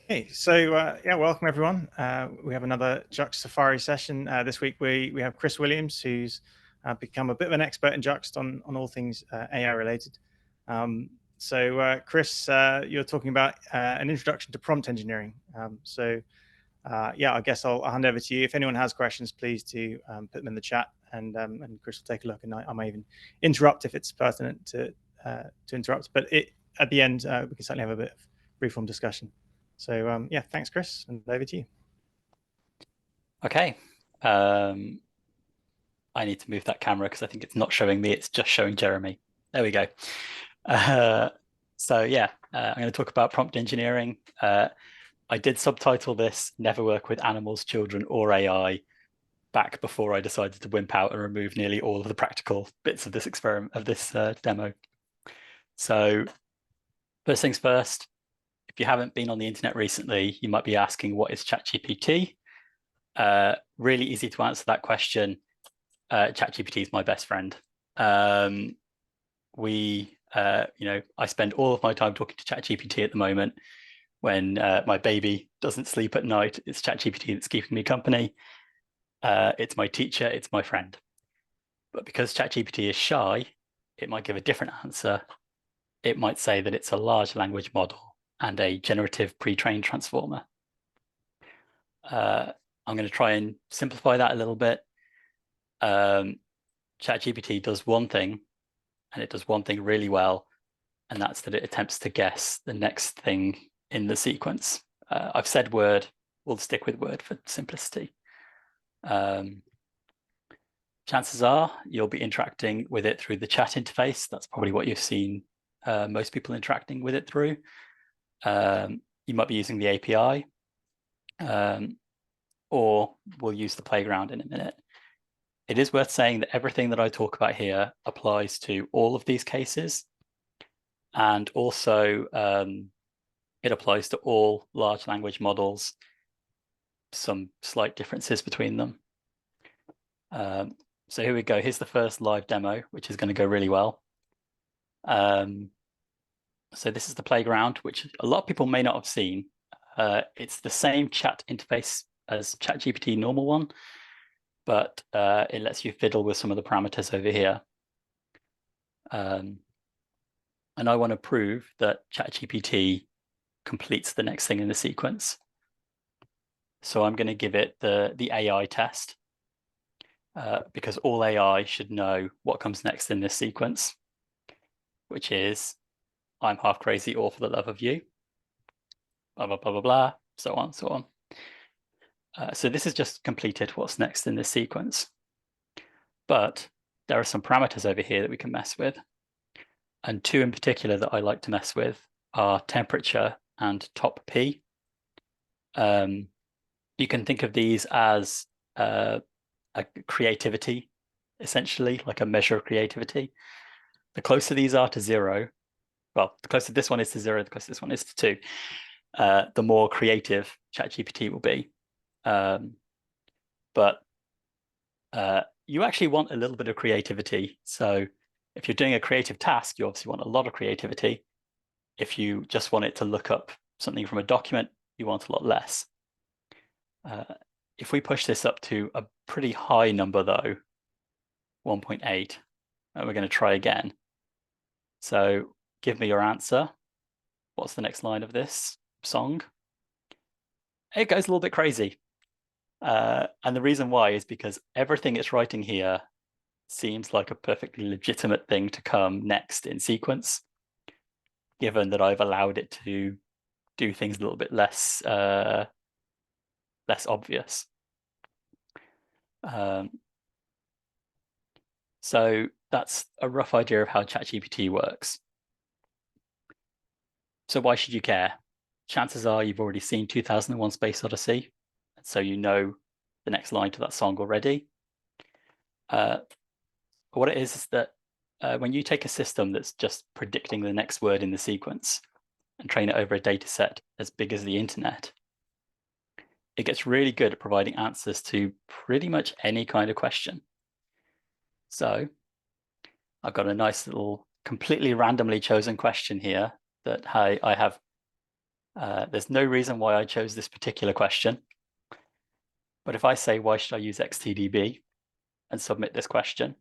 Hey, so yeah, welcome everyone. We have another JUXT Safari session. This week we have Chris Williams, who's become a bit of an expert in JUXT on all things AI related. Chris, you're talking about an introduction to prompt engineering. Yeah, I guess I'll hand over to you. If anyone has questions, please do put them in the chat, and Chris will take a look, and I may even interrupt if it's pertinent to interrupt. But at the end, we can certainly have a bit of brief form discussion. So yeah, thanks, Chris, and over to you. Okay. I need to move that camera because I think it's not showing me, it's just showing Jeremy. There we go. Uh, I'm going to talk about prompt engineering. I did subtitle this Never Work with Animals, Children, or AI back before I decided to wimp out and remove nearly all of the practical bits of this experiment, of this demo. So first things first, if you haven't been on the internet recently, you might be asking, what is ChatGPT? Really easy to answer that question. ChatGPT is my best friend. I spend all of my time talking to ChatGPT at the moment. When my baby doesn't sleep at night, it's ChatGPT that's keeping me company. It's my teacher, it's my friend. But because ChatGPT is shy, it might give a different answer. It might say that it's a large language model and a generative pre-trained transformer. I'm going to try and simplify that a little bit. ChatGPT does one thing, and it does one thing really well, and that's that it attempts to guess the next thing in the sequence. I've said word, we'll stick with word for simplicity. Chances are you'll be interacting with it through the chat interface. That's probably what you've seen most people interacting with it through. You might be using the API, or we'll use the playground in a minute. It is worth saying that everything that I talk about here applies to all of these cases. And also, it applies to all large language models, some slight differences between them. So here we go. Here's the first live demo, which is going to go really well. So this is the playground, which a lot of people may not have seen. It's the same chat interface as ChatGPT normal one, but it lets you fiddle with some of the parameters over here. And I want to prove that ChatGPT completes the next thing in the sequence. So I'm going to give it the AI test, because all AI should know what comes next in this sequence, which is I'm half crazy or for the love of you, blah, blah, blah, blah, blah, so on, so on. So this is just completed what's next in this sequence. But there are some parameters over here that we can mess with. And two in particular that I like to mess with are temperature and top P. You can think of these as a creativity, essentially, like a measure of creativity. The closer these are to zero, well, the closer this one is to zero, the closer this one is to two, the more creative ChatGPT will be. But you actually want a little bit of creativity. So if you're doing a creative task, you obviously want a lot of creativity. If you just want it to look up something from a document, you want a lot less. If we push this up to a pretty high number though, 1.8, and we're going to try again. So give me your answer. What's the next line of this song? It goes a little bit crazy. And the reason why is because everything it's writing here seems like a perfectly legitimate thing to come next in sequence, given that I've allowed it to do things a little bit less obvious. So that's a rough idea of how ChatGPT works. So why should you care? Chances are you've already seen 2001: Space Odyssey, so you know the next line to that song already. What it is that when you take a system that's just predicting the next word in the sequence and train it over a data set as big as the internet, it gets really good at providing answers to pretty much any kind of question. So I've got a nice little completely randomly chosen question here that I have There's no reason why I chose this particular question. But if I say, why should I use XTDB and submit this question,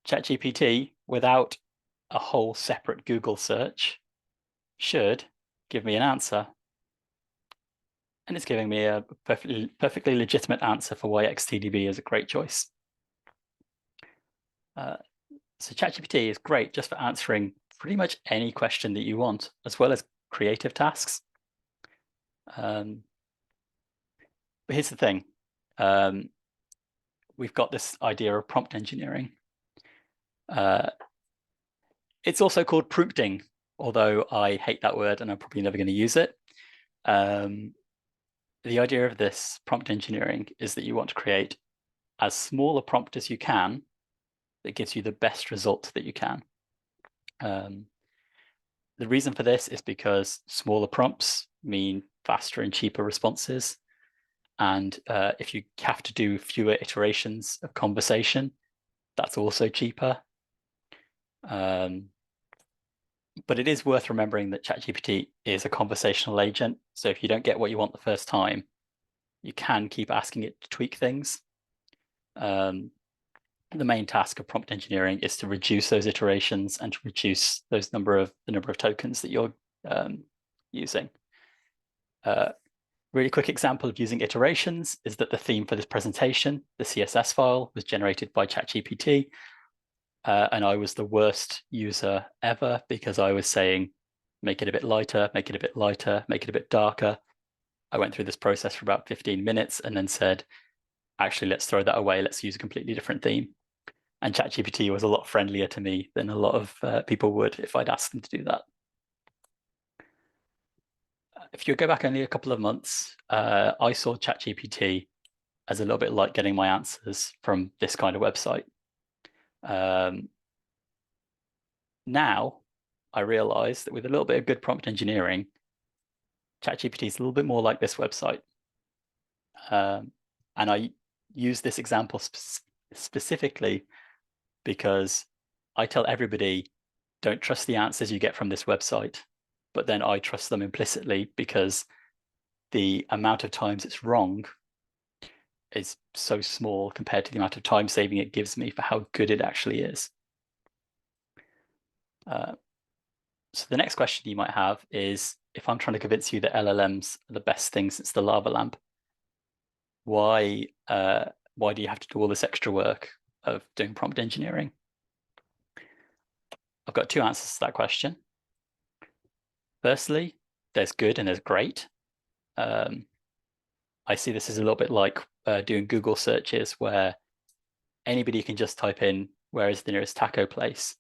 ChatGPT, without a whole separate Google search, should give me an answer. And it's giving me a perfectly legitimate answer for why XTDB is a great choice. So ChatGPT is great just for answering pretty much any question that you want, as well as creative tasks. But here's the thing. We've got this idea of prompt engineering. It's also called prompting, although I hate that word and I'm probably never going to use it. The idea of this prompt engineering is that you want to create as small a prompt as you can that gives you the best result that you can. The reason for this is because smaller prompts mean faster and cheaper responses. And if you have to do fewer iterations of conversation, that's also cheaper. But it is worth remembering that ChatGPT is a conversational agent. So if you don't get what you want the first time, you can keep asking it to tweak things. The main task of prompt engineering is to reduce those iterations and to reduce the number of tokens that you're using. Really quick example of using iterations is that the theme for this presentation, the CSS file, was generated by ChatGPT. And I was the worst user ever because I was saying, make it a bit lighter, make it a bit lighter, make it a bit darker. I went through this process for about 15 minutes and then said, actually, let's throw that away. Let's use a completely different theme. And ChatGPT was a lot friendlier to me than a lot of people would if I'd asked them to do that. If you go back only a couple of months, I saw ChatGPT as a little bit like getting my answers from this kind of website. Now, I realize that with a little bit of good prompt engineering, ChatGPT is a little bit more like this website. And I use this example specifically because I tell everybody, don't trust the answers you get from this website, but then I trust them implicitly because the amount of times it's wrong is so small compared to the amount of time saving it gives me for how good it actually is. So the next question you might have is, if I'm trying to convince you that LLMs are the best thing since the lava lamp, why do you have to do all this extra work of doing prompt engineering? I've got two answers to that question. Firstly, there's good and there's great. I see this as a little bit like doing Google searches where anybody can just type in, where is the nearest taco place?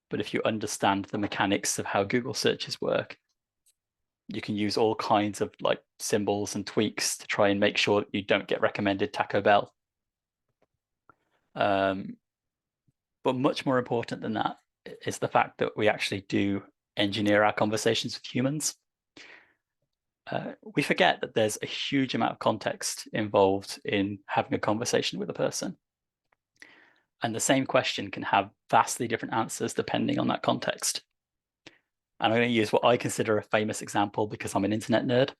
But if you understand the mechanics of how Google searches work, you can use all kinds of like symbols and tweaks to try and make sure that you don't get recommended Taco Bell. But much more important than that is the fact that we actually do engineer our conversations with humans. We forget that there's a huge amount of context involved in having a conversation with a person. And the same question can have vastly different answers depending on that context. And I'm going to use what I consider a famous example because I'm an internet nerd,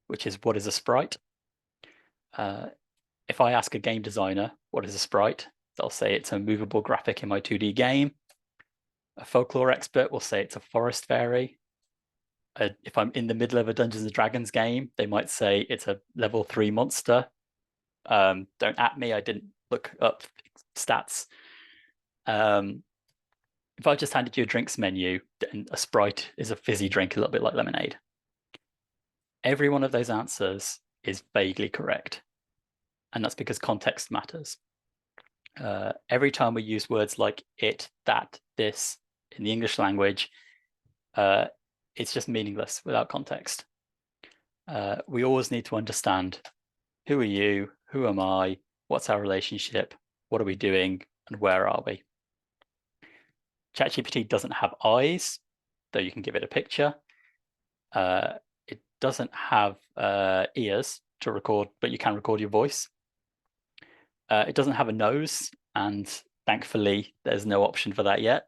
which is, what is a sprite? If I ask a game designer, what is a sprite? They'll say it's a movable graphic in my 2D game. A folklore expert will say it's a forest fairy. If I'm in the middle of a Dungeons and Dragons game, they might say it's a level 3 monster. Don't at me, I didn't look up stats. If I just handed you a drinks menu, then a Sprite is a fizzy drink, a little bit like lemonade. Every one of those answers is vaguely correct. And that's because context matters. Every time we use words like it, that, this in the English language, it's just meaningless without context. We always need to understand, who are you? Who am I? What's our relationship? What are we doing? And where are we? ChatGPT doesn't have eyes, though you can give it a picture. It doesn't have ears to record, but you can record your voice. It doesn't have a nose, and thankfully, there's no option for that yet.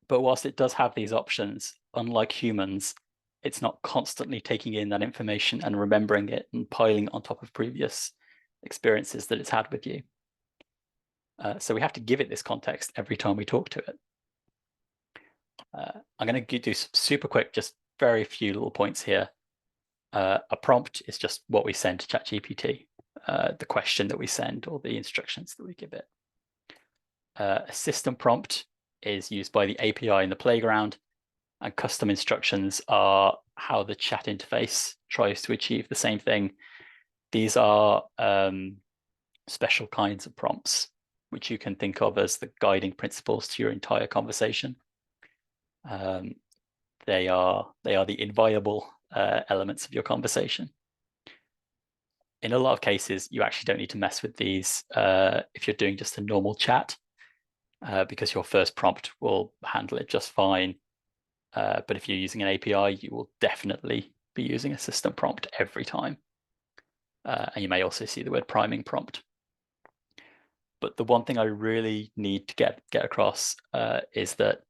But whilst it does have these options, unlike humans, it's not constantly taking in that information and remembering it and piling it on top of previous experiences that it's had with you. So we have to give it this context every time we talk to it. I'm going to do super quick, just very few little points here. A prompt is just what we send to ChatGPT, the question that we send or the instructions that we give it. A system prompt is used by the API in the playground, and custom instructions are how the chat interface tries to achieve the same thing. These are special kinds of prompts, which you can think of as the guiding principles to your entire conversation. They are the inviolable elements of your conversation. In a lot of cases, you actually don't need to mess with these if you're doing just a normal chat, because your first prompt will handle it just fine. But if you're using an API, you will definitely be using a system prompt every time. And you may also see the word priming prompt. But the one thing I really need to get across is that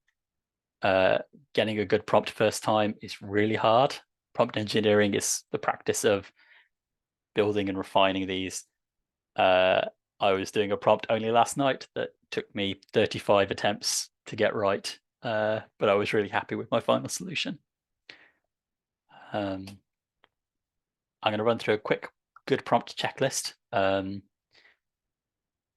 getting a good prompt first time is really hard. Prompt engineering is the practice of building and refining these. I was doing a prompt only last night that took me 35 attempts to get right, but I was really happy with my final solution. I'm going to run through a quick good prompt checklist.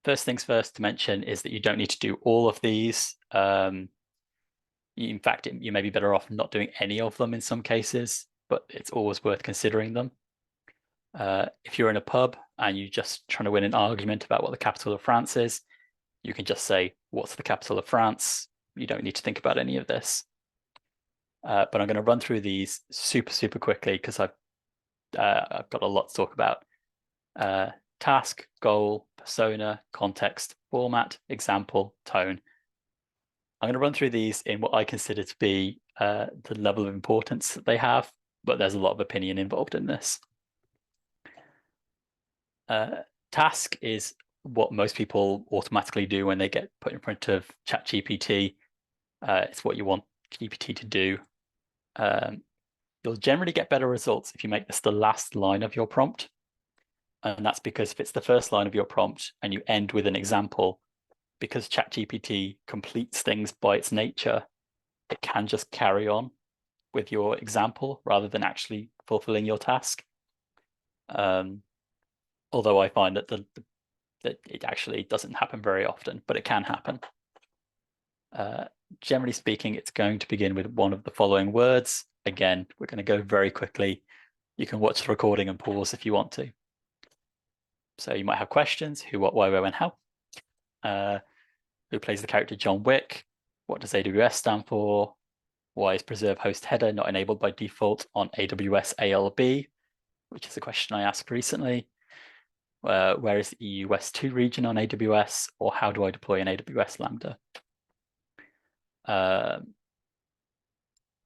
First things first to mention is that you don't need to do all of these. In fact, you may be better off not doing any of them in some cases, but it's always worth considering them. If you're in a pub and you're just trying to win an argument about what the capital of France is, you can just say, what's the capital of France? You don't need to think about any of this. But I'm going to run through these super quickly because I've got a lot to talk about. Task, goal, persona, context, format, example, tone. I'm going to run through these in what I consider to be the level of importance that they have, but there's a lot of opinion involved in this. Task is what most people automatically do when they get put in front of ChatGPT. It's what you want GPT to do. You'll generally get better results if you make this the last line of your prompt. And that's because if it's the first line of your prompt and you end with an example, because ChatGPT completes things by its nature, it can just carry on with your example rather than actually fulfilling your task. Although I find that that it actually doesn't happen very often, but it can happen. Generally speaking, it's going to begin with one of the following words. Again, we're going to go very quickly. You can watch the recording and pause if you want to. So you might have questions: who, what, why, where, when, how. Who plays the character John Wick? What does AWS stand for? Why is preserve host header not enabled by default on AWS ALB? Which is a question I asked recently. Where is the EU West 2 region on AWS? Or how do I deploy an AWS Lambda?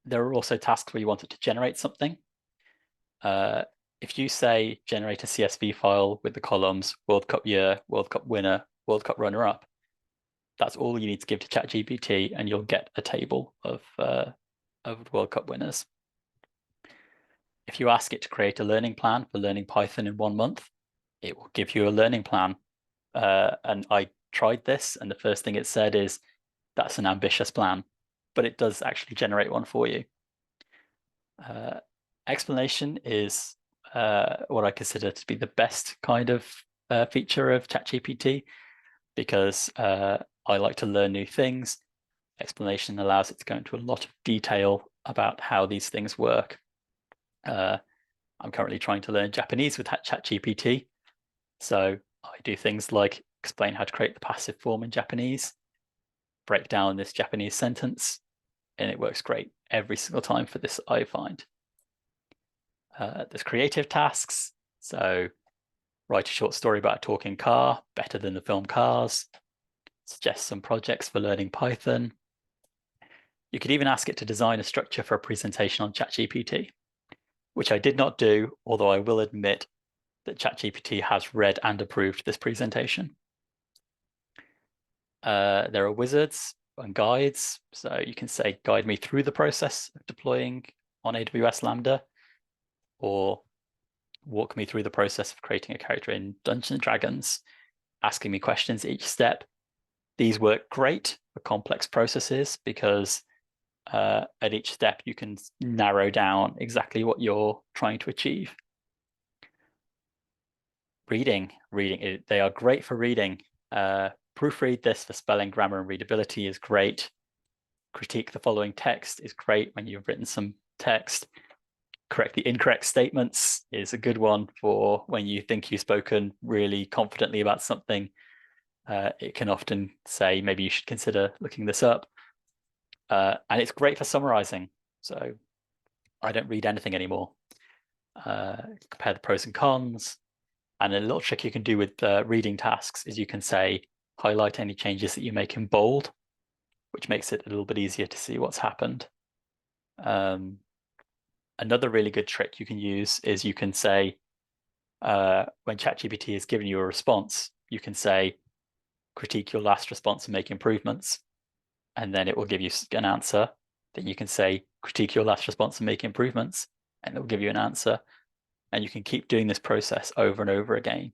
There are also tasks where you want it to generate something. If you say generate a CSV file with the columns World Cup year, World Cup winner, World Cup runner-up, that's all you need to give to ChatGPT, and you'll get a table of World Cup winners. If you ask it to create a learning plan for learning Python in 1 month, it will give you a learning plan. And I tried this, and the first thing it said is, that's an ambitious plan, but it does actually generate one for you. Explanation is what I consider to be the best kind of feature of ChatGPT, because I like to learn new things. Explanation allows it to go into a lot of detail about how these things work. I'm currently trying to learn Japanese with ChatGPT. So I do things like explain how to create the passive form in Japanese, break down this Japanese sentence, and it works great every single time for this, I find. There's creative tasks. So write a short story about a talking car, better than the film Cars. Suggest some projects for learning Python. You could even ask it to design a structure for a presentation on ChatGPT, which I did not do, although I will admit that ChatGPT has read and approved this presentation. There are wizards. and guides. So you can say, guide me through the process of deploying on AWS Lambda, or walk me through the process of creating a character in Dungeons and Dragons, asking me questions each step. These work great for complex processes because at each step you can narrow down exactly what you're trying to achieve. Reading, they are great for reading. Proofread this for spelling, grammar, and readability is great. Critique the following text is great when you've written some text. Correct the incorrect statements is a good one for when you think you've spoken really confidently about something. It can often say, maybe you should consider looking this up. And it's great for summarizing. So I don't read anything anymore. Compare the pros and cons. And a little trick you can do with reading tasks is you can say, highlight any changes that you make in bold, which makes it a little bit easier to see what's happened. Another really good trick you can use is you can say, when ChatGPT has given you a response, you can say, critique your last response and make improvements. And then it will give you an answer. Then you can say, critique your last response and make improvements, and it will give you an answer. And you can keep doing this process over and over again.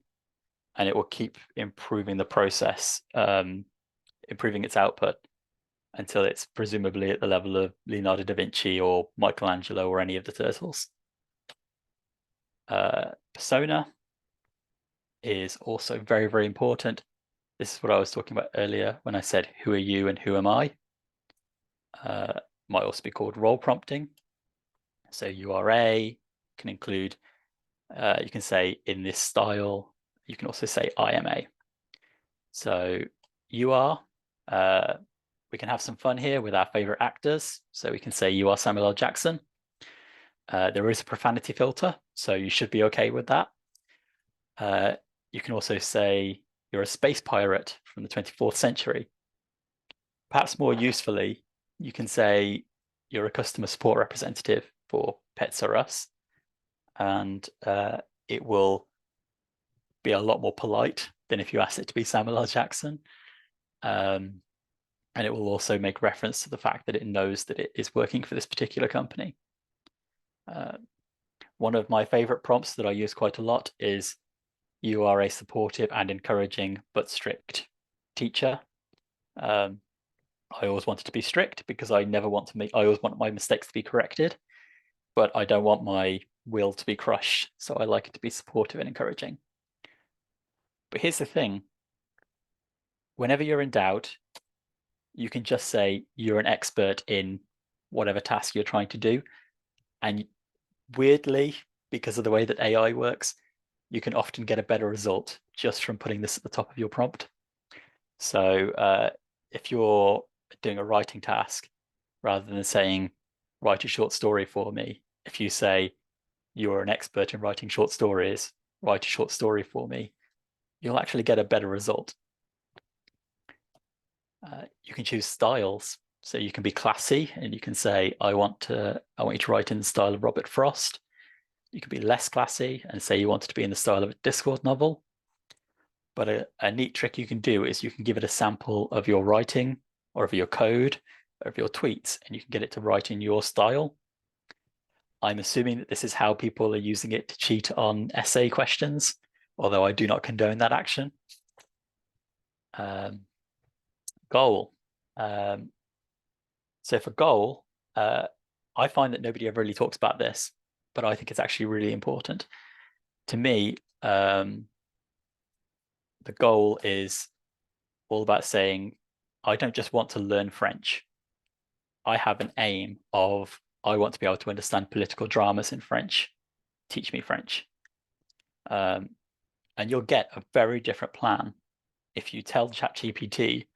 And it will keep improving the process, improving its output until it's presumably at the level of Leonardo da Vinci or Michelangelo or any of the turtles. Persona is also very, very important. This is what I was talking about earlier when I said, who are you and who am I? Might also be called role prompting. So URA can include, you can say in this style, you can also say IMA. So you are, we can have some fun here with our favorite actors. So we can say you are Samuel L. Jackson. There is a profanity filter, so you should be okay with that. You can also say you're a space pirate from the 24th century. Perhaps more usefully, you can say you're a customer support representative for Pets R Us, and it will be a lot more polite than if you asked it to be Samuel L. Jackson. And it will also make reference to the fact that it knows that it is working for this particular company. One of my favorite prompts that I use quite a lot is, you are a supportive and encouraging but strict teacher. I always wanted to be strict because I always want my mistakes to be corrected, but I don't want my will to be crushed. So I like it to be supportive and encouraging. But here's the thing. Whenever you're in doubt, you can just say you're an expert in whatever task you're trying to do. And weirdly, because of the way that AI works, you can often get a better result just from putting this at the top of your prompt. So if you're doing a writing task, rather than saying, write a short story for me, if you say, you're an expert in writing short stories, write a short story for me, you'll actually get a better result. You can choose styles. So you can be classy and you can say, I want you to write in the style of Robert Frost. You can be less classy and say you want it to be in the style of a Discworld novel. But a neat trick you can do is you can give it a sample of your writing or of your code or of your tweets, and you can get it to write in your style. I'm assuming that this is how people are using it to cheat on essay questions, although I do not condone that action. Goal. So for goal, I find that nobody ever really talks about this, but I think it's actually really important. To me, the goal is all about saying, I don't just want to learn French. I have an aim of, I want to be able to understand political dramas in French. Teach me French. And you'll get a very different plan if you tell ChatGPT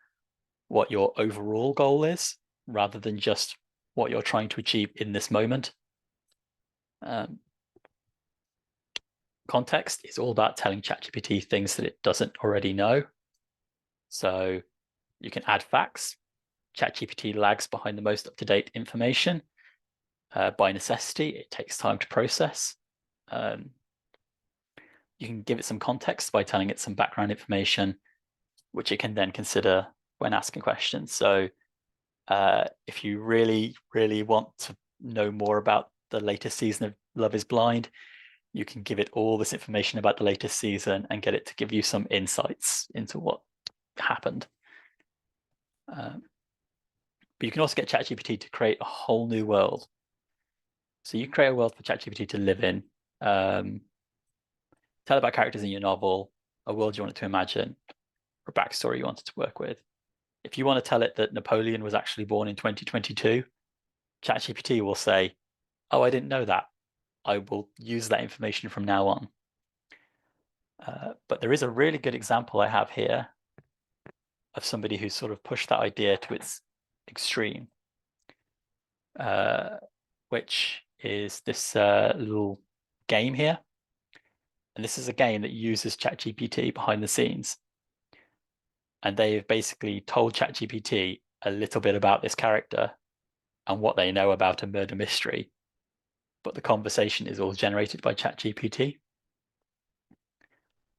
what your overall goal is, rather than just what you're trying to achieve in this moment. Context is all about telling ChatGPT things that it doesn't already know. So you can add facts. ChatGPT lags behind the most up-to-date information. By necessity, it takes time to process. You can give it some context by telling it some background information, which it can then consider when asking questions. So If you really, really want to know more about the latest season of Love is Blind, you can give it all this information about the latest season and get it to give you some insights into what happened. But you can also get ChatGPT to create a whole new world. So you can create a world for ChatGPT to live in, tell about characters in your novel, a world you want it to imagine, or a backstory you want it to work with. If you want to tell it that Napoleon was actually born in 2022, ChatGPT will say, oh, I didn't know that. I will use that information from now on. But there is a really good example I have here of somebody who's sort of pushed that idea to its extreme, which is this little game here. And this is a game that uses ChatGPT behind the scenes. And they've basically told ChatGPT a little bit about this character and what they know about a murder mystery. But the conversation is all generated by ChatGPT.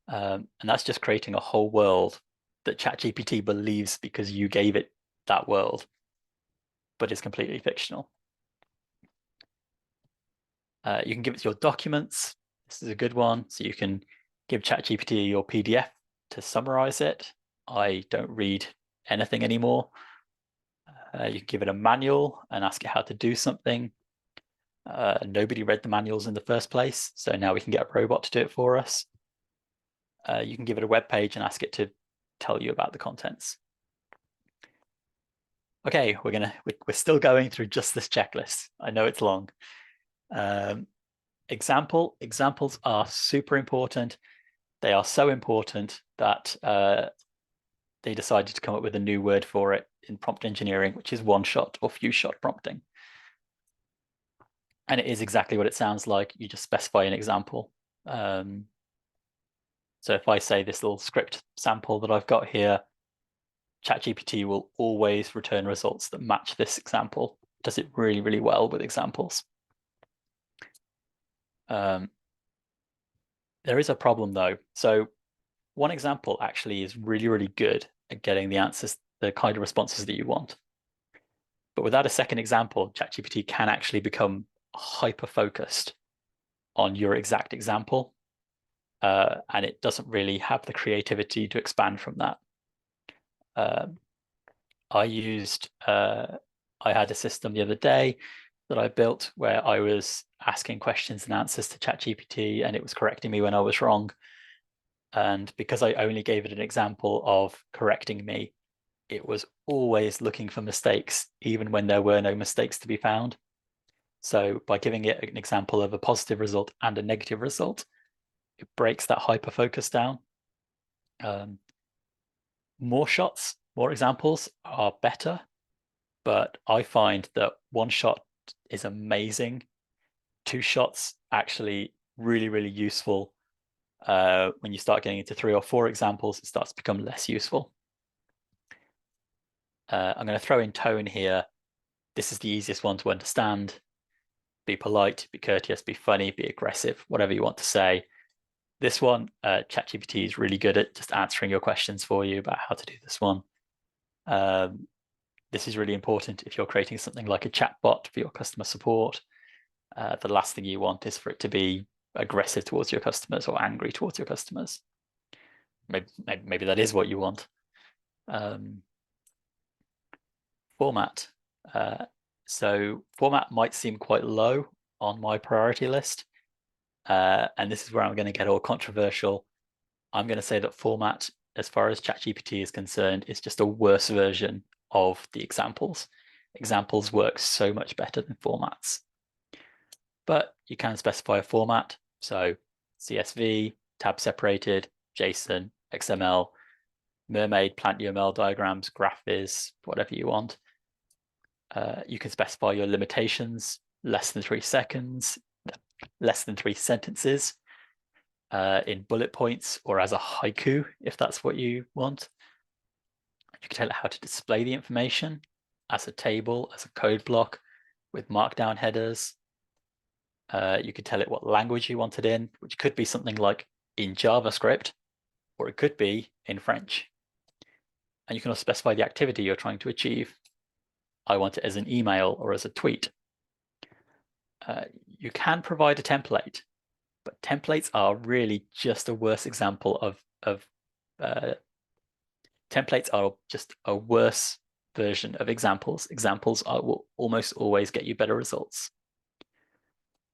And that's just creating a whole world that ChatGPT believes because you gave it that world, but it's completely fictional. You can give it your documents. This is a good one. So you can give ChatGPT your PDF to summarize it. I don't read anything anymore. You can give it a manual and ask it how to do something. Nobody read the manuals in the first place, so now we can get a robot to do it for us. You can give it a web page and ask it to tell you about the contents. Okay, we're still going through just this checklist. I know it's long. Examples are super important. They are so important that they decided to come up with a new word for it in prompt engineering, which is one-shot or few-shot prompting. And it is exactly what it sounds like. You just specify an example. So if I say this little script sample that I've got here, ChatGPT will always return results that match this example. It does it really, really well with examples. There is a problem though. So one example actually is really, really good at getting the answers, the kind of responses that you want. But without a second example, ChatGPT can actually become hyper-focused on your exact example. And it doesn't really have the creativity to expand from that. I had a system the other day that I built where I was asking questions and answers to ChatGPT, and it was correcting me when I was wrong. And because I only gave it an example of correcting me, it was always looking for mistakes, even when there were no mistakes to be found. So by giving it an example of a positive result and a negative result, it breaks that hyper focus down. More shots, more examples are better, but I find that one shot is amazing. Two shots actually really, really useful. When you start getting into 3 or 4 examples, it starts to become less useful. I'm going to throw in tone here. This is the easiest one to understand. Be polite, be courteous, be funny, be aggressive, whatever you want to say. This one, ChatGPT is really good at just answering your questions for you about how to do this one. This is really important if you're creating something like a chatbot for your customer support. The last thing you want is for it to be aggressive towards your customers or angry towards your customers. Maybe that is what you want. Format. So format might seem quite low on my priority list. And this is where I'm going to get all controversial. I'm going to say that format, as far as ChatGPT is concerned, is just a worse version of the examples. Examples work so much better than formats. But you can specify a format. So CSV, tab separated, JSON, XML, mermaid, plant UML diagrams, GraphViz, whatever you want. You can specify your limitations, less than 3 seconds, less than 3 sentences, in bullet points or as a haiku, if that's what you want. You can tell it how to display the information as a table, as a code block with markdown headers. You could tell it what language you want it in, which could be something like in JavaScript, or it could be in French. And you can also specify the activity you're trying to achieve. I want it as an email or as a tweet. You can provide a template, but templates are really just a worse example of templates are just a worse version of examples. Examples will almost always get you better results.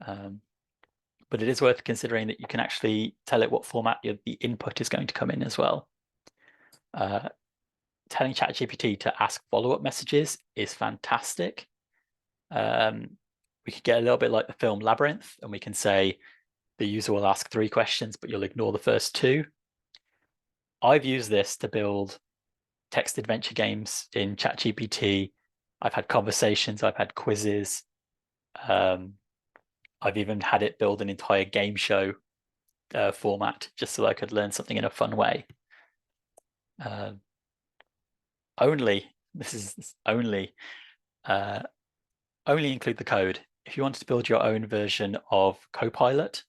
But it is worth considering that you can actually tell it what format the input is going to come in as well. Telling ChatGPT to ask follow-up messages is fantastic. We could get a little bit like the film Labyrinth, and we can say the user will ask 3 questions, but you'll ignore the first 2. I've used this to build text adventure games in ChatGPT. I've had conversations, I've had quizzes. I've even had it build an entire game show format just so I could learn something in a fun way. Only include the code. If you want to build your own version of Copilot,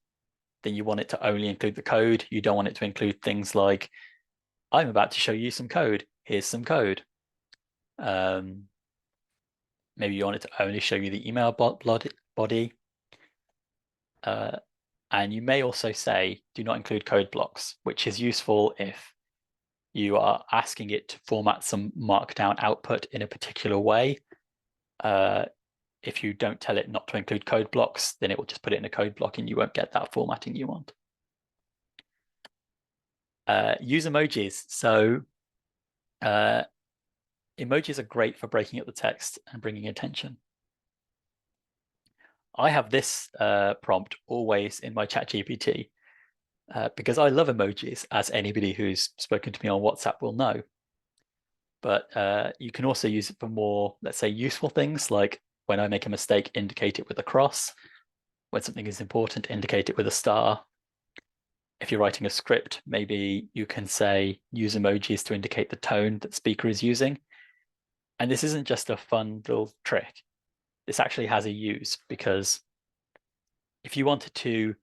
then you want it to only include the code. You don't want it to include things like, I'm about to show you some code. Here's some code. Maybe you want it to only show you the email body. And you may also say, do not include code blocks, which is useful if you are asking it to format some markdown output in a particular way. If you don't tell it not to include code blocks, then it will just put it in a code block and you won't get that formatting you want. Use emojis. So emojis are great for breaking up the text and bringing attention. I have this prompt always in my ChatGPT because I love emojis, as anybody who's spoken to me on WhatsApp will know. But you can also use it for more, let's say, useful things, like when I make a mistake, indicate it with a cross. When something is important, indicate it with a star. If you're writing a script, maybe you can say, use emojis to indicate the tone that the speaker is using. And this isn't just a fun little trick. This actually has a use, because if you wanted to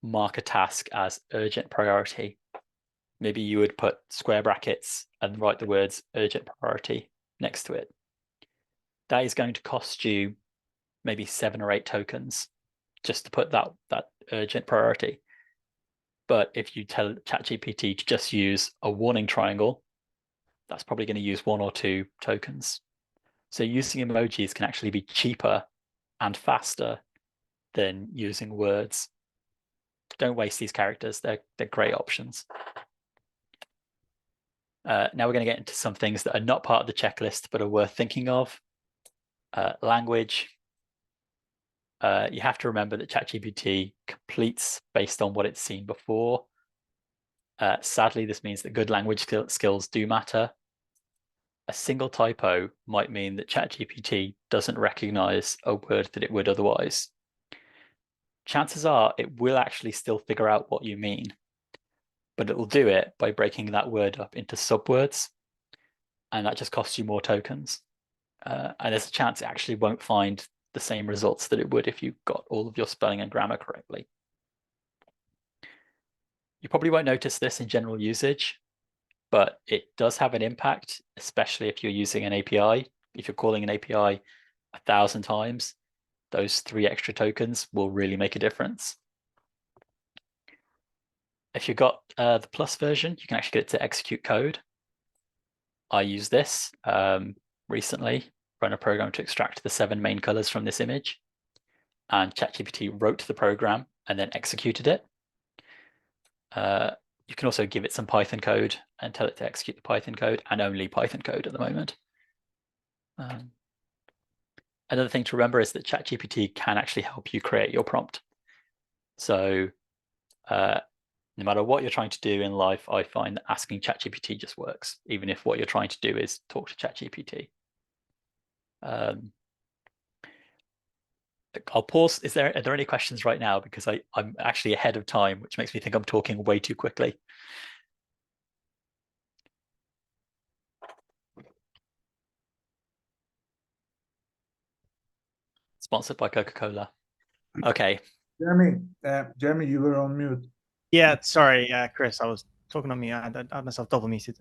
mark a task as urgent priority, maybe you would put square brackets and write the words urgent priority next to it. That is going to cost you maybe 7 or 8 tokens just to put that urgent priority. But if you tell ChatGPT to just use a warning triangle, that's probably going to use 1 or 2 tokens. So using emojis can actually be cheaper and faster than using words. Don't waste these characters. They're great options. Now we're going to get into some things that are not part of the checklist, but are worth thinking of. Language. You have to remember that ChatGPT completes based on what it's seen before. Sadly, this means that good language skills do matter. A single typo might mean that ChatGPT doesn't recognize a word that it would otherwise. Chances are it will actually still figure out what you mean, but it will do it by breaking that word up into subwords, and that just costs you more tokens. And there's a chance it actually won't find the same results that it would if you got all of your spelling and grammar correctly. You probably won't notice this in general usage, but it does have an impact, especially if you're using an API. If you're calling an API 1,000 times, those 3 extra tokens will really make a difference. If you've got the Plus version, you can actually get it to execute code. I use this recently, run a program to extract the 7 main colors from this image, and ChatGPT wrote the program and then executed it. You can also give it some Python code and tell it to execute the Python code, and only Python code at the moment. Another thing to remember is that ChatGPT can actually help you create your prompt. So no matter what you're trying to do in life, I find that asking ChatGPT just works, even if what you're trying to do is talk to ChatGPT. I'll pause. Are there any questions right now? Because I'm actually ahead of time, which makes me think I'm talking way too quickly. Sponsored by Coca-Cola. Okay. Jeremy, you were on mute. Yeah, sorry, Chris, I was talking on mute. I had myself double muted.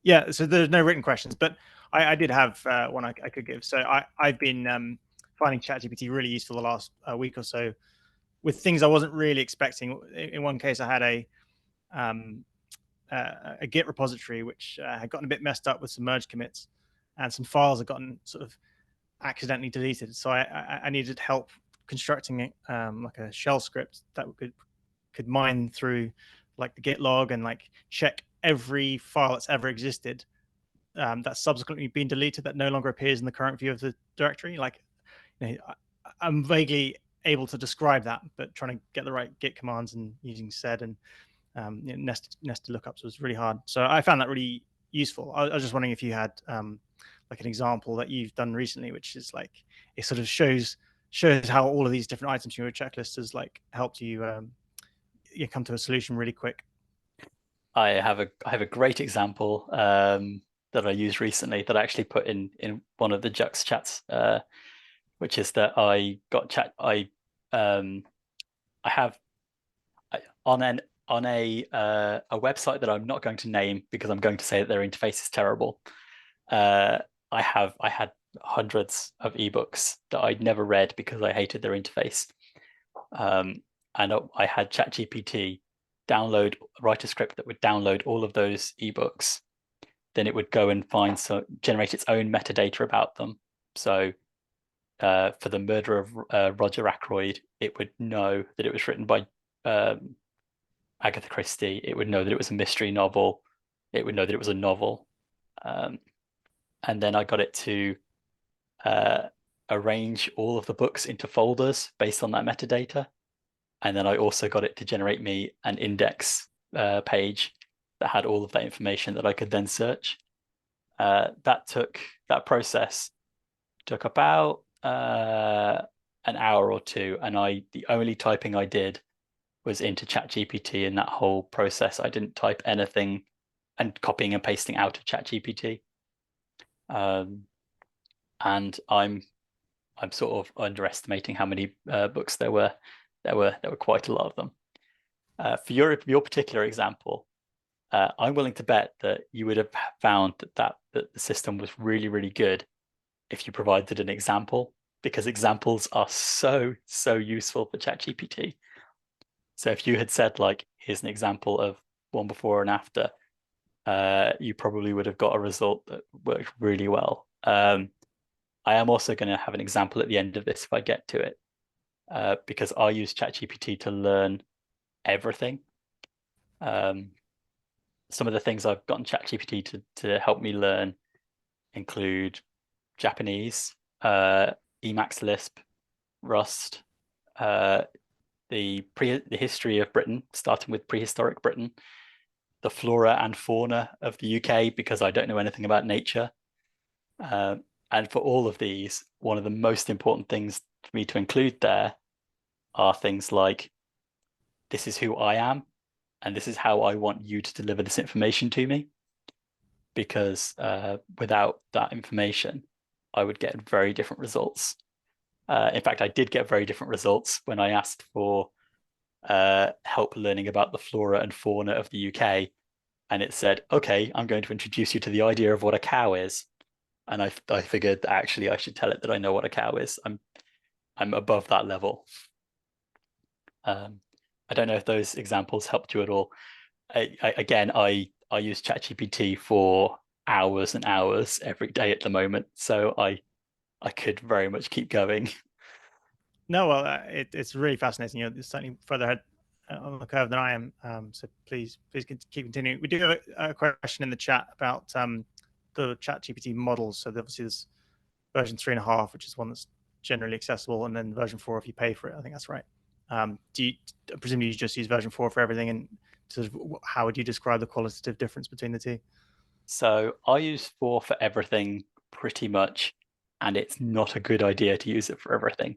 Yeah, so there's no written questions, but I did have one I could give. So I've been finding ChatGPT really useful the last week or so with things I wasn't really expecting. In one case, I had a Git repository which had gotten a bit messed up with some merge commits, and some files had gotten sort of accidentally deleted. So I needed help constructing like a shell script that could mine through like the Git log and like check every file that's ever existed that's subsequently been deleted that no longer appears in the current view of the directory. Like, I'm vaguely able to describe that, but trying to get the right Git commands and using sed and nested lookups was really hard. So I found that really useful. I was just wondering if you had like an example that you've done recently, which is like it sort of shows how all of these different items in your checklist has like helped you come to a solution really quick. I have a great example that I used recently that I actually put in one of the JUXT chats, which is that I have on a website that I'm not going to name because I'm going to say that their interface is terrible. I had hundreds of ebooks that I'd never read because I hated their interface, and I had ChatGPT write a script that would download all of those ebooks. Then it would go and generate its own metadata about them. So for the murder of Roger Ackroyd, it would know that it was written by Agatha Christie. It would know that it was a mystery novel. It would know that it was a novel. And then I got it to arrange all of the books into folders based on that metadata. And then I also got it to generate me an index page that had all of that information that I could then search. That process took about an hour or two, and the only typing I did was into ChatGPT. In that whole process, I didn't type anything and copying and pasting out of ChatGPT. And I'm sort of underestimating how many books there were. There were quite a lot of them. For your particular example, I'm willing to bet that you would have found that the system was really, really good if you provided an example, because examples are so useful for ChatGPT. So if you had said, like, here's an example of one before and after, you probably would have got a result that worked really well. I am also going to have an example at the end of this if I get to it, because I use ChatGPT to learn everything. Some of the things I've gotten ChatGPT to help me learn include Japanese, Emacs Lisp, Rust, the history of Britain, starting with prehistoric Britain, the flora and fauna of the UK, because I don't know anything about nature. And for all of these, one of the most important things for me to include there are things like, this is who I am, and this is how I want you to deliver this information to me. Because without that information, I would get very different results. In fact, I did get very different results when I asked for help learning about the flora and fauna of the UK. And it said, okay, I'm going to introduce you to the idea of what a cow is. And I figured that actually I should tell it that I know what a cow is. I'm above that level. I don't know if those examples helped you at all. Again, I use ChatGPT for hours and hours every day at the moment, so I could very much keep going. No, well, it's really fascinating. It's certainly further ahead on the curve than I am. So please keep continuing. We do have a question in the chat about the ChatGPT models. So obviously there's version 3.5, which is one that's generally accessible, and then version 4 if you pay for it. I think that's right. Presumably you just use version 4 for everything, and sort of how would you describe the qualitative difference between the two? So I use 4 for everything pretty much, and it's not a good idea to use it for everything,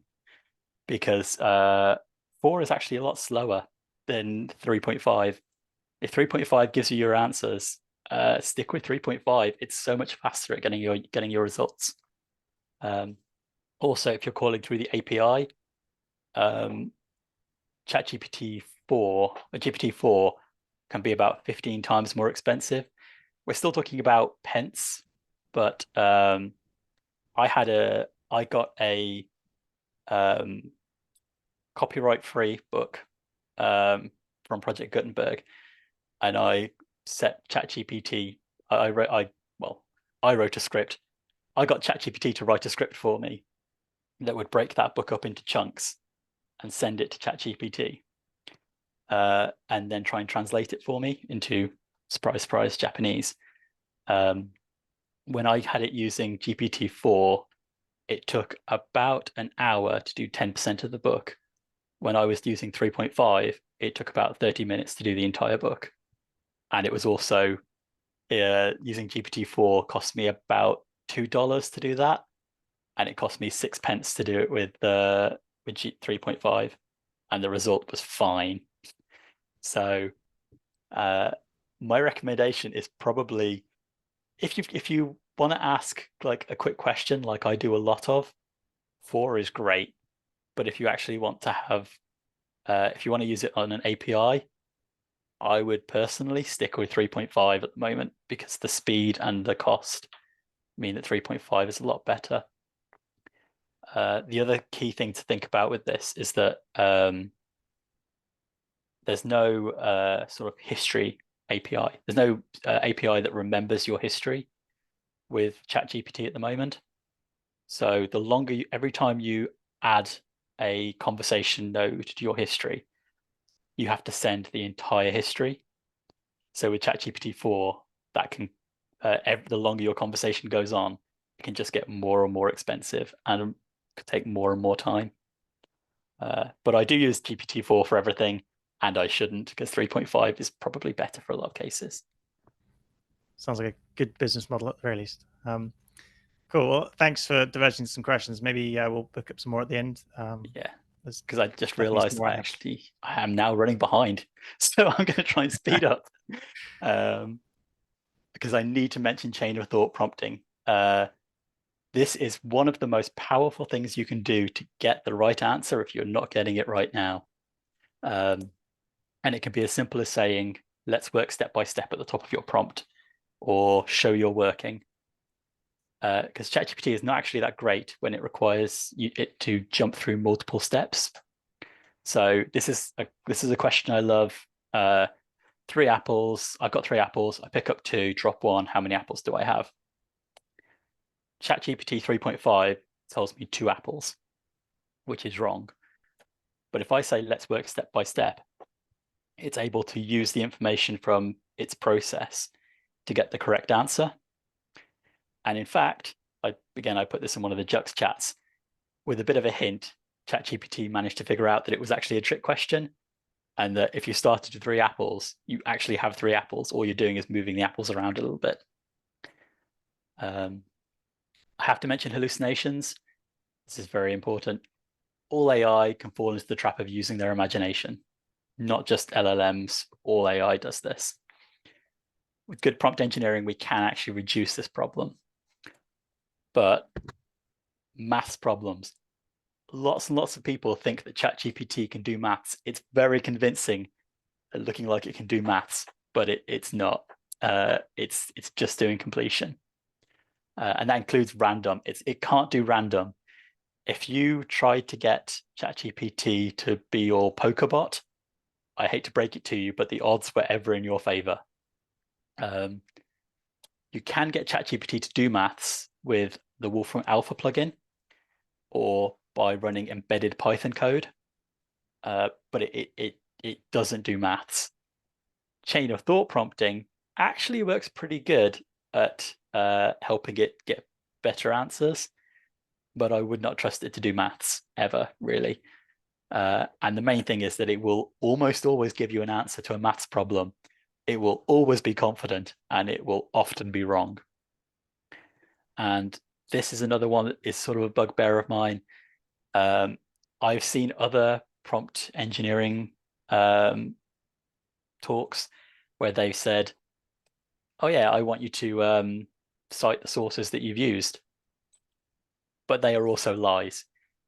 because 4 is actually a lot slower than 3.5. If 3.5 gives you your answers, stick with 3.5. It's so much faster at getting your results. Also, if you're calling through the API, ChatGPT 4 or GPT-4 can be about 15 times more expensive. We're still talking about pence, but I got a copyright-free book from Project Gutenberg, and I set ChatGPT. I wrote a script. I got ChatGPT to write a script for me that would break that book up into chunks and send it to ChatGPT, and then try and translate it for me into, surprise, surprise, Japanese. When I had it using GPT-4, it took about an hour to do 10% of the book. When I was using 3.5, it took about 30 minutes to do the entire book. And it was also, using GPT-4 cost me about $2 to do that. And it cost me 6 pence to do it with 3.5. And the result was fine. So my recommendation is probably, if you want to ask like a quick question, like I do a lot of, 4 is great. But if you actually want to have, if you want to use it on an API, I would personally stick with 3.5 at the moment, because the speed and the cost mean that 3.5 is a lot better. The other key thing to think about with this is that there's no sort of history API. There's no API that remembers your history with ChatGPT at the moment. So the longer every time you add a conversation node to your history, you have to send the entire history. So with ChatGPT-4, that can, the longer your conversation goes on, it can just get more and more expensive and could take more and more time. But I do use GPT-4 for everything, and I shouldn't, because 3.5 is probably better for a lot of cases. Sounds like a good business model at the very least. Cool. Well, thanks for diverging some questions. Maybe we'll pick up some more at the end. Yeah, because I just realized I am now running behind. So I'm going to try and speed up, because I need to mention chain of thought prompting. This is one of the most powerful things you can do to get the right answer if you're not getting it right now. And it can be as simple as saying, let's work step by step at the top of your prompt, or show you're working. Because ChatGPT is not actually that great when it requires it to jump through multiple steps. So this is a question I love. 3 apples. I've got 3 apples. I pick up 2, drop 1. How many apples do I have? ChatGPT 3.5 tells me 2 apples, which is wrong. But if I say, let's work step by step, it's able to use the information from its process to get the correct answer. And in fact, I put this in one of the JUXT chats. With a bit of a hint, ChatGPT managed to figure out that it was actually a trick question, and that if you started with 3 apples, you actually have 3 apples. All you're doing is moving the apples around a little bit. I have to mention hallucinations. This is very important. All AI can fall into the trap of using their imagination, not just LLMs. All AI does this. With good prompt engineering, we can actually reduce this problem. But maths problems, lots and lots of people think that ChatGPT can do maths. It's very convincing, looking like it can do maths, but it's not. It's just doing completion, and that includes random. It can't do random. If you try to get ChatGPT to be your poker bot, I hate to break it to you, but the odds were ever in your favor. You can get ChatGPT to do maths with the Wolfram Alpha plugin, or by running embedded Python code, but it doesn't do maths. Chain of thought prompting actually works pretty good at helping it get better answers, but I would not trust it to do maths ever, really. And the main thing is that it will almost always give you an answer to a maths problem. It will always be confident, and it will often be wrong. And this is another one that is sort of a bugbear of mine. I've seen other prompt engineering talks where they've said, oh yeah, I want you to cite the sources that you've used. But they are also lies.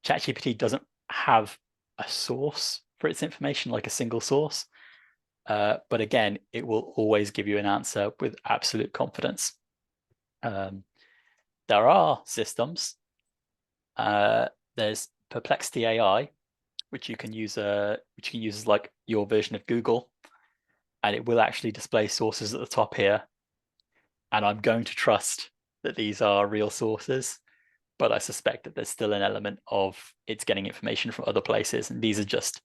ChatGPT doesn't have a source for its information, like a single source. But again, it will always give you an answer with absolute confidence. there are systems. There's Perplexity AI, which you can use as like your version of Google, and it will actually display sources at the top here. And I'm going to trust that these are real sources, but I suspect that there's still an element of it's getting information from other places, and these are just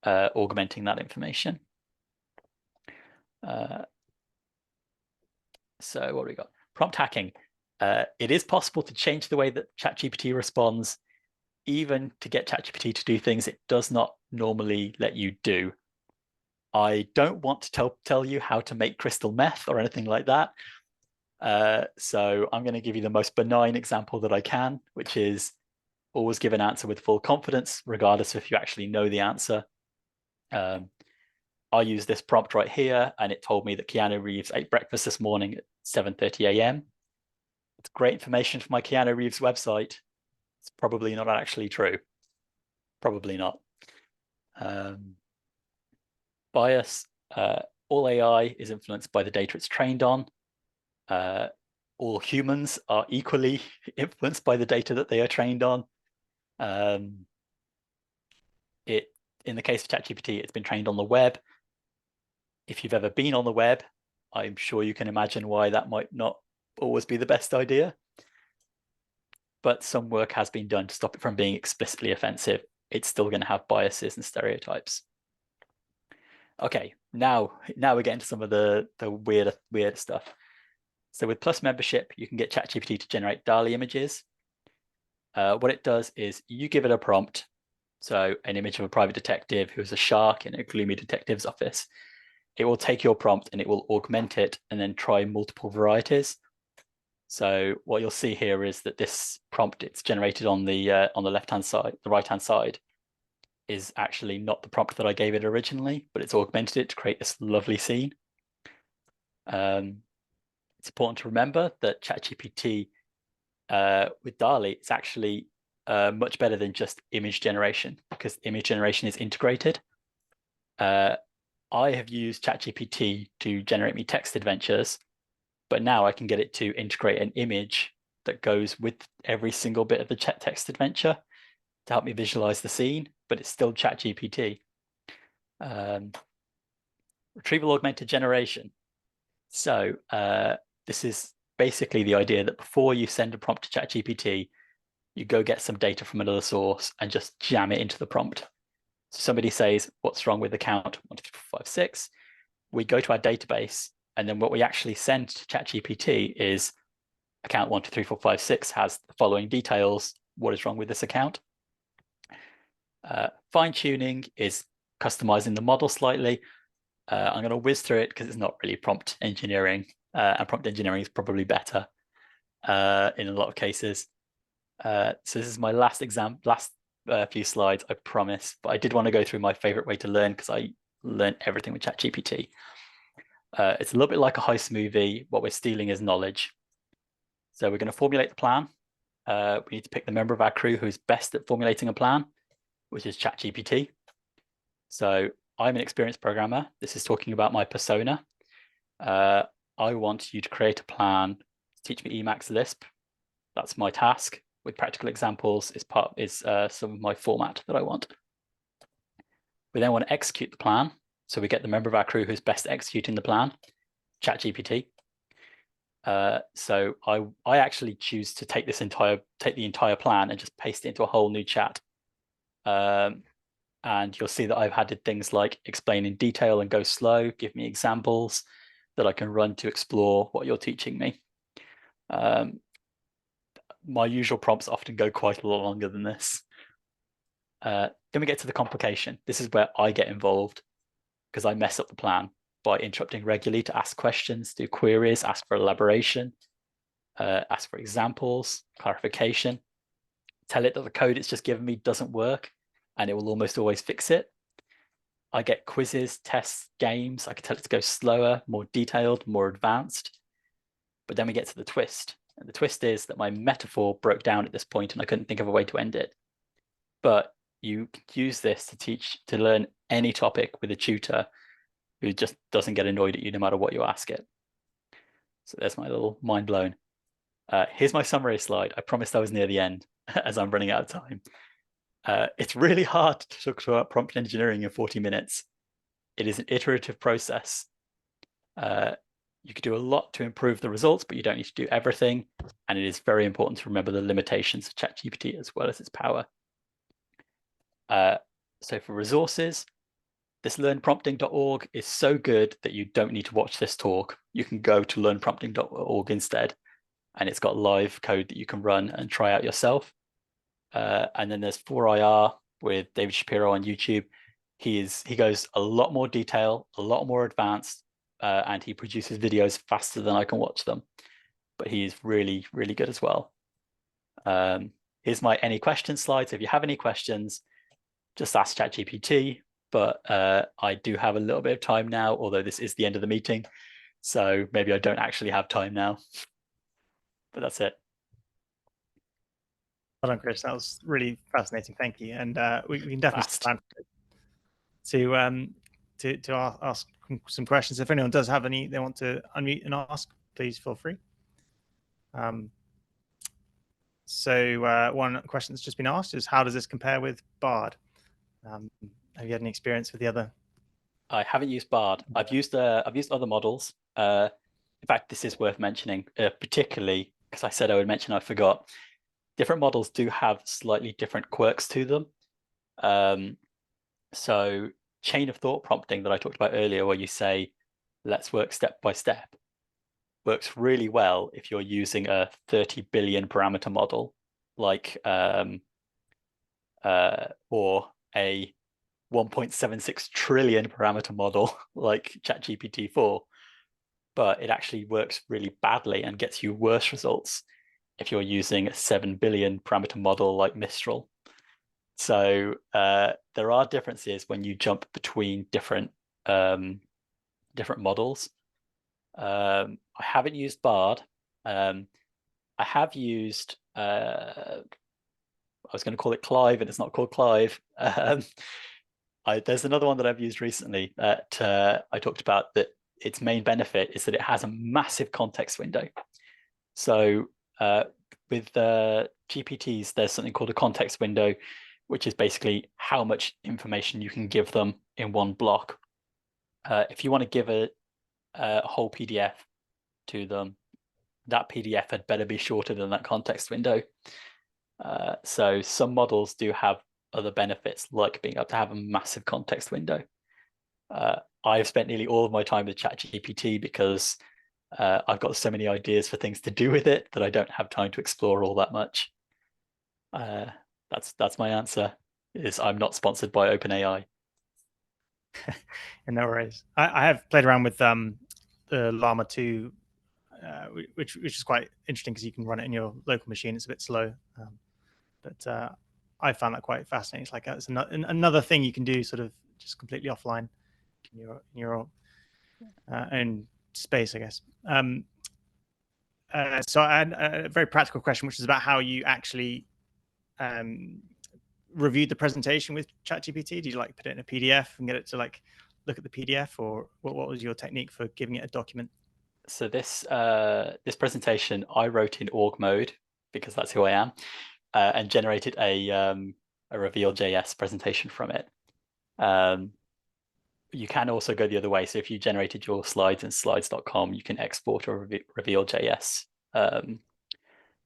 augmenting that information. So what do we got? Prompt hacking. It is possible to change the way that ChatGPT responds, even to get ChatGPT to do things it does not normally let you do. I don't want to tell you how to make crystal meth or anything like that. So I'm going to give you the most benign example that I can, which is always give an answer with full confidence, regardless if you actually know the answer. I use this prompt right here, and it told me that Keanu Reeves ate breakfast this morning at 7:30 a.m. It's great information from my Keanu Reeves website. It's probably not actually true. Probably not. Bias. All AI is influenced by the data it's trained on. All humans are equally influenced by the data that they are trained on. In the case of ChatGPT, it's been trained on the web. If you've ever been on the web, I'm sure you can imagine why that might not always be the best idea. But some work has been done to stop it from being explicitly offensive. It's still going to have biases and stereotypes. Okay, now we're getting to some of the weird stuff. So with Plus membership, you can get ChatGPT to generate DALL-E images. What it does is you give it a prompt, so an image of a private detective who's a shark in a gloomy detective's office. It will take your prompt and it will augment it and then try multiple varieties. So what you'll see here is that this prompt it's generated on the left-hand side, the right-hand side, is actually not the prompt that I gave it originally, but it's augmented it to create this lovely scene. It's important to remember that ChatGPT with DALL-E, it's actually much better than just image generation, because image generation is integrated. I have used ChatGPT to generate me text adventures, but now I can get it to integrate an image that goes with every single bit of the text adventure to help me visualize the scene, but it's still ChatGPT. Retrieval augmented generation. So this is basically the idea that before you send a prompt to ChatGPT, you go get some data from another source and just jam it into the prompt. So somebody says, what's wrong with account 1, 2, 3, 4, 5, 6? We go to our database, and then what we actually send to ChatGPT is account 1, 2, 3, 4, 5, 6 has the following details. What is wrong with this account? Fine tuning is customizing the model slightly. I'm going to whiz through it because it's not really prompt engineering, and prompt engineering is probably better in a lot of cases. So this is my last few slides, I promise. But I did want to go through my favorite way to learn because I learned everything with ChatGPT. It's a little bit like a heist movie. What we're stealing is knowledge. So we're going to formulate the plan. We need to pick the member of our crew who's best at formulating a plan, which is ChatGPT. So I'm an experienced programmer. This is talking about my persona. I want you to create a plan to teach me Emacs Lisp. That's my task. With practical examples is some of my format that I want. We then want to execute the plan. So we get the member of our crew who's best at executing the plan, ChatGPT. So I actually choose to take the entire plan and just paste it into a whole new chat. And you'll see that I've added things like explain in detail and go slow, give me examples that I can run to explore what you're teaching me. My usual prompts often go quite a lot longer than this. Then we get to the complication. This is where I get involved because I mess up the plan by interrupting regularly to ask questions, do queries, ask for elaboration, ask for examples, clarification, tell it that the code it's just given me doesn't work, and it will almost always fix it. I get quizzes, tests, games. I can tell it to go slower, more detailed, more advanced. But then we get to the twist. And the twist is that my metaphor broke down at this point and I couldn't think of a way to end it. But you use this to learn any topic with a tutor who just doesn't get annoyed at you no matter what you ask it. So there's my little mind blown. Here's my summary slide. I promised I was near the end as I'm running out of time. It's really hard to talk about prompt engineering in 40 minutes. It is an iterative process. You could do a lot to improve the results, but you don't need to do everything. And it is very important to remember the limitations of ChatGPT as well as its power. So for resources, this learnprompting.org is so good that you don't need to watch this talk. You can go to learnprompting.org instead, and it's got live code that you can run and try out yourself. And then there's 4IR with David Shapiro on YouTube. He goes a lot more detail, a lot more advanced, and he produces videos faster than I can watch them. But he is really, really good as well. Here's my any questions slide. So if you have any questions, just ask ChatGPT. But I do have a little bit of time now, although this is the end of the meeting. So maybe I don't actually have time now. But that's it. Well done, Chris. That was really fascinating. Thank you. And we can definitely Fast. to ask some questions. If anyone does have any they want to unmute and ask, please feel free. So one question that's just been asked is, how does this compare with Bard? Have you had any experience with the other? I haven't used Bard. I've used other models. In fact, this is worth mentioning, particularly because I said I would mention, I forgot. Different models do have slightly different quirks to them. So chain of thought prompting that I talked about earlier, where you say, let's work step by step, works really well if you're using a 30 billion parameter model, like or a 1.76 trillion parameter model like ChatGPT-4, but it actually works really badly and gets you worse results if you're using a 7 billion parameter model like Mistral. So there are differences when you jump between different models. I haven't used Bard. I have used, I was going to call it Clive, and it's not called Clive. There's another one that I've used recently that I talked about, that its main benefit is that it has a massive context window. So with GPTs, there's something called a context window, which is basically how much information you can give them in one block. If you want to give a whole PDF to them, that PDF had better be shorter than that context window. So some models do have other benefits, like being able to have a massive context window. I've spent nearly all of my time with ChatGPT because I've got so many ideas for things to do with it that I don't have time to explore all that much. That's my answer. Is I'm not sponsored by OpenAI. No worries. I have played around with the Llama 2, which is quite interesting because you can run it in your local machine. It's a bit slow, but I found that quite fascinating. It's like it's another thing you can do, sort of just completely offline in your own space, I guess. So I had a very practical question, which is about how you actually reviewed the presentation with ChatGPT. Did you like put it in a PDF and get it to like look at the PDF, or what was your technique for giving it a document? So this presentation I wrote in org mode because that's who I am, and generated a Reveal.js presentation from it. You can also go the other way. So if you generated your slides in slides.com, you can export a Reveal.js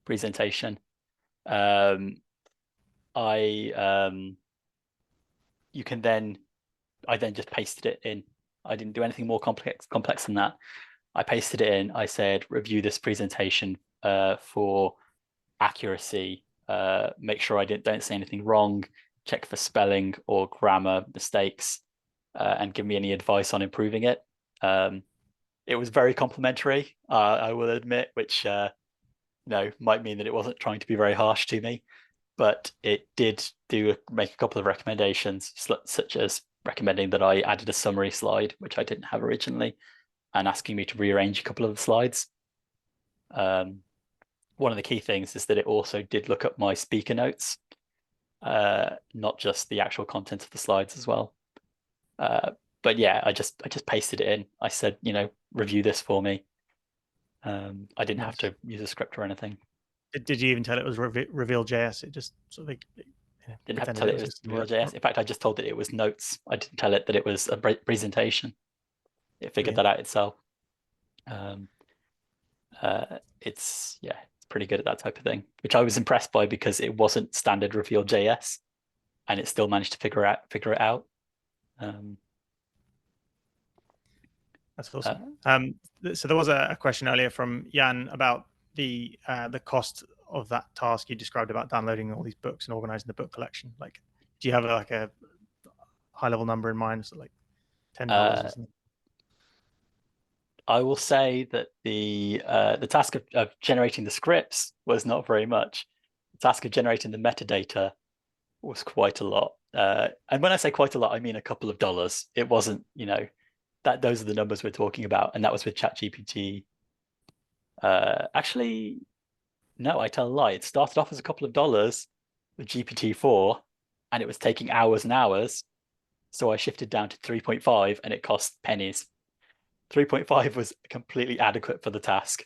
presentation. I then just pasted it in. I didn't do anything more complex than that. I pasted it in. I said, review this presentation for accuracy. Make sure I don't say anything wrong. Check for spelling or grammar mistakes, and give me any advice on improving it. It was very complimentary, I will admit, which might mean that it wasn't trying to be very harsh to me, but it did make a couple of recommendations, such as recommending that I added a summary slide, which I didn't have originally, and asking me to rearrange a couple of the slides. One of the key things is that it also did look up my speaker notes, not just the actual content of the slides as well. But yeah, I just pasted it in. I said, review this for me. I didn't have to use a script or anything. Did you even tell it was reveal.js? It just sort of didn't have to tell it was reveal.js. In fact, I just told it it was notes. I didn't tell it that it was a presentation. It figured that out itself. It's pretty good at that type of thing, which I was impressed by because it wasn't standard reveal.js, and it still managed to figure it out. That's awesome. So there was a question earlier from Jan about the cost of that task you described about downloading all these books and organizing the book collection. Like, do you have like a high level number in mind, so like $10 or something? I will say that the task of generating the scripts was not very much. The task of generating the metadata was quite a lot. And when I say quite a lot, I mean a couple of dollars. It wasn't, those are the numbers we're talking about, and that was with ChatGPT. Actually, no, I tell a lie. It started off as a couple of dollars with GPT-4, and it was taking hours and hours. So I shifted down to 3.5, and it cost pennies. 3.5 was completely adequate for the task.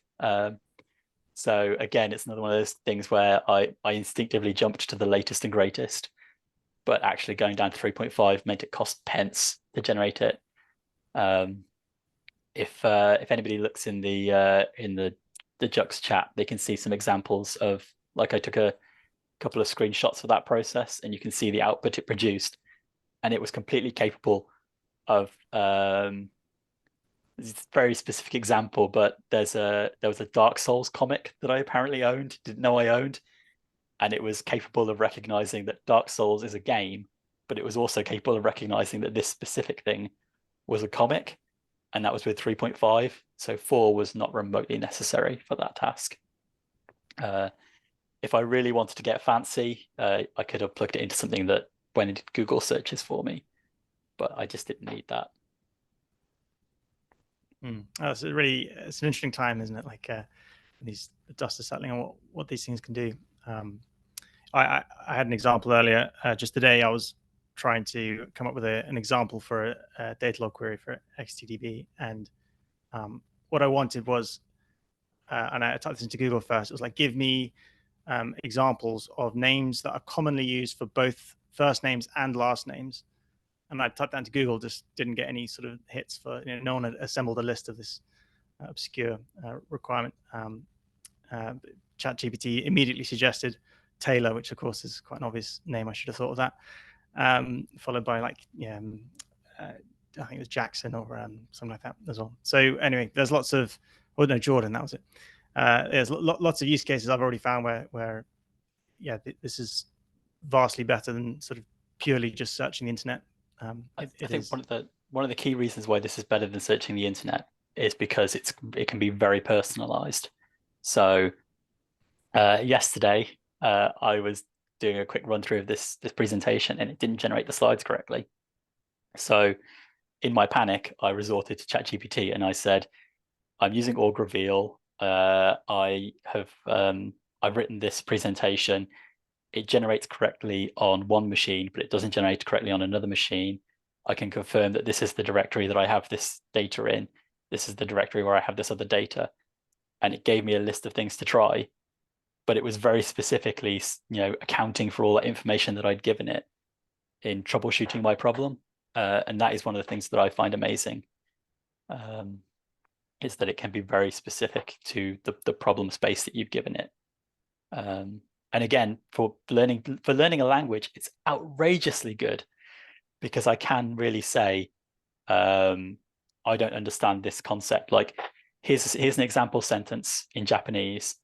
So again, it's another one of those things where I instinctively jumped to the latest and greatest, but actually going down to 3.5 meant it cost pence to generate it. If anybody looks in the JUXT chat, they can see some examples of, like, I took a couple of screenshots of that process, and you can see the output it produced, and it was completely capable of it's a very specific example, but there was a Dark Souls comic that I apparently owned, didn't know I owned, and it was capable of recognizing that Dark Souls is a game, but it was also capable of recognizing that this specific thing was a comic, and that was with 3.5. So 4 was not remotely necessary for that task. If I really wanted to get fancy, I could have plugged it into something that went into Google searches for me, but I just didn't need that. It's an interesting time, isn't it? Like the dust is settling on what these things can do. I had an example earlier. Just today, I was trying to come up with an example for a data log query for XTDB, and what I wanted was, and I typed this into Google first. It was like, give me examples of names that are commonly used for both first names and last names. And I typed that into Google, just didn't get any sort of hits for, no one had assembled a list of this obscure requirement. ChatGPT immediately suggested Taylor, which of course is quite an obvious name. I should have thought of that. Followed by like, I think it was Jackson or something like that as well. So anyway, there's lots of, Jordan, that was it. There's lots of use cases I've already found where this is vastly better than sort of purely just searching the internet. I think one of the key reasons why this is better than searching the internet is because it can be very personalized. So yesterday I was doing a quick run through of this presentation, and it didn't generate the slides correctly. So in my panic, I resorted to ChatGPT, and I said, I'm using org reveal. I've written this presentation. It generates correctly on one machine, but it doesn't generate correctly on another machine. I can confirm that this is the directory that I have this data in. This is the directory where I have this other data. And it gave me a list of things to try, but it was very specifically, accounting for all that information that I'd given it in troubleshooting my problem. And that is one of the things that I find amazing, is that it can be very specific to the problem space that you've given it. And again, for learning a language, it's outrageously good, because I can really say, I don't understand this concept. Like, here's an example sentence in Japanese.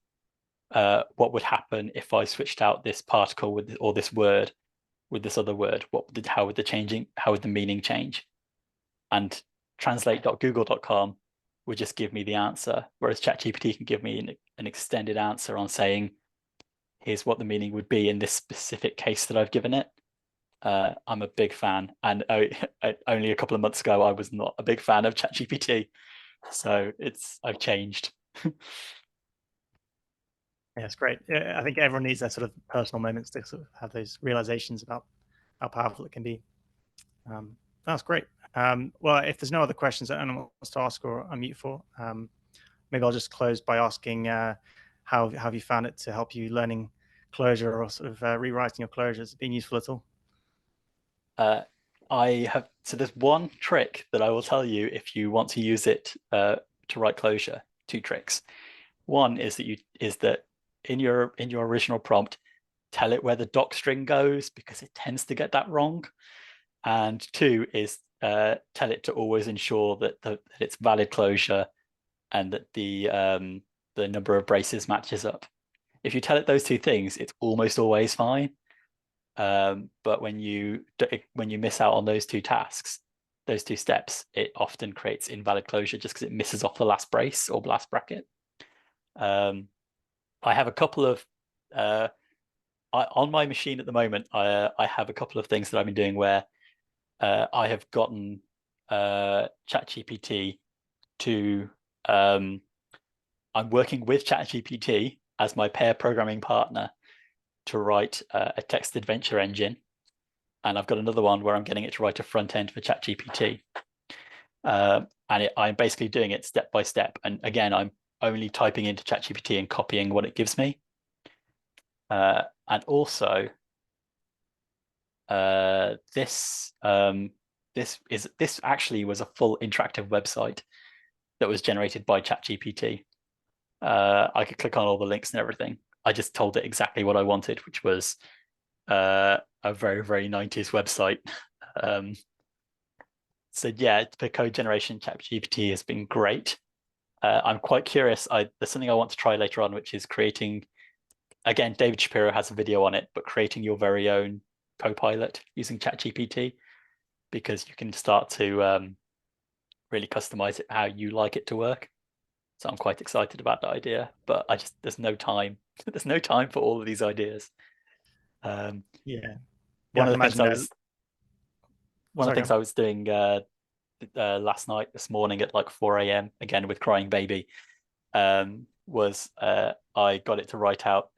What would happen if I switched out this particle or this word with this other word? How would the meaning change? And translate.google.com would just give me the answer, whereas ChatGPT can give me an extended answer on saying, here's what the meaning would be in this specific case that I've given it. I'm a big fan, and only a couple of months ago I was not a big fan of ChatGPT, so I've changed. Yeah, it's great. I think everyone needs their sort of personal moments to sort of have those realizations about how powerful it can be. That's great. Well, if there's no other questions that anyone wants to ask or unmute for, maybe I'll just close by asking how have you found it to help you learning Clojure or sort of rewriting your Clojure? Has it been useful at all? So there's one trick that I will tell you if you want to use it to write Clojure. Two tricks. One is that in your original prompt, tell it where the doc string goes, because it tends to get that wrong. And two is tell it to always ensure that it's valid Clojure and that the number of braces matches up. If you tell it those two things, it's almost always fine. But when you miss out on those two tasks, those two steps, it often creates invalid Clojure just because it misses off the last brace or last bracket. I have a couple of on my machine at the moment. I have a couple of things that I've been doing where I have gotten ChatGPT to. I'm working with ChatGPT as my pair programming partner to write a text adventure engine, and I've got another one where I'm getting it to write a front end for ChatGPT. I'm basically doing it step by step. And again, I'm only typing into ChatGPT and copying what it gives me. And also, this actually was a full interactive website that was generated by ChatGPT. I could click on all the links and everything. I just told it exactly what I wanted, which was a very, very 90s website. So yeah, for code generation, ChatGPT has been great. I'm quite curious. There's something I want to try later on, which is creating, again, David Shapiro has a video on it, but creating your very own Copilot using ChatGPT, because you can start to really customize it how you like it to work. So I'm quite excited about that idea, but there's no time. There's no time for all of these ideas. Yeah. One of the things I was doing last night, this morning at like 4 a.m. again with crying baby, was I got it to write out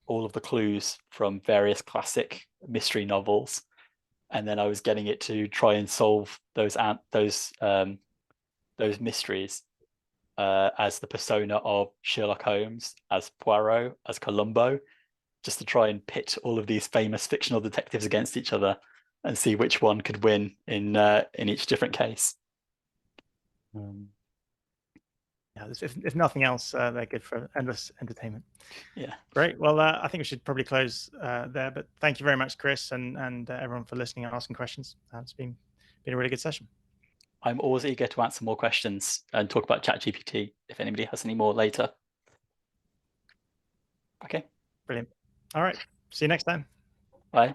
all of the clues from various classic mystery novels, and then I was getting it to try and solve those mysteries as the persona of Sherlock Holmes, as Poirot, as Columbo, just to try and pit all of these famous fictional detectives against each other and see which one could win in each different case. Yeah, if nothing else, they're good for endless entertainment. Yeah. Great. Well, I think we should probably close there. But thank you very much, Chris, and everyone for listening and asking questions. It's been a really good session. I'm always eager to answer more questions and talk about ChatGPT if anybody has any more later. Okay. Brilliant. All right. See you next time. Bye.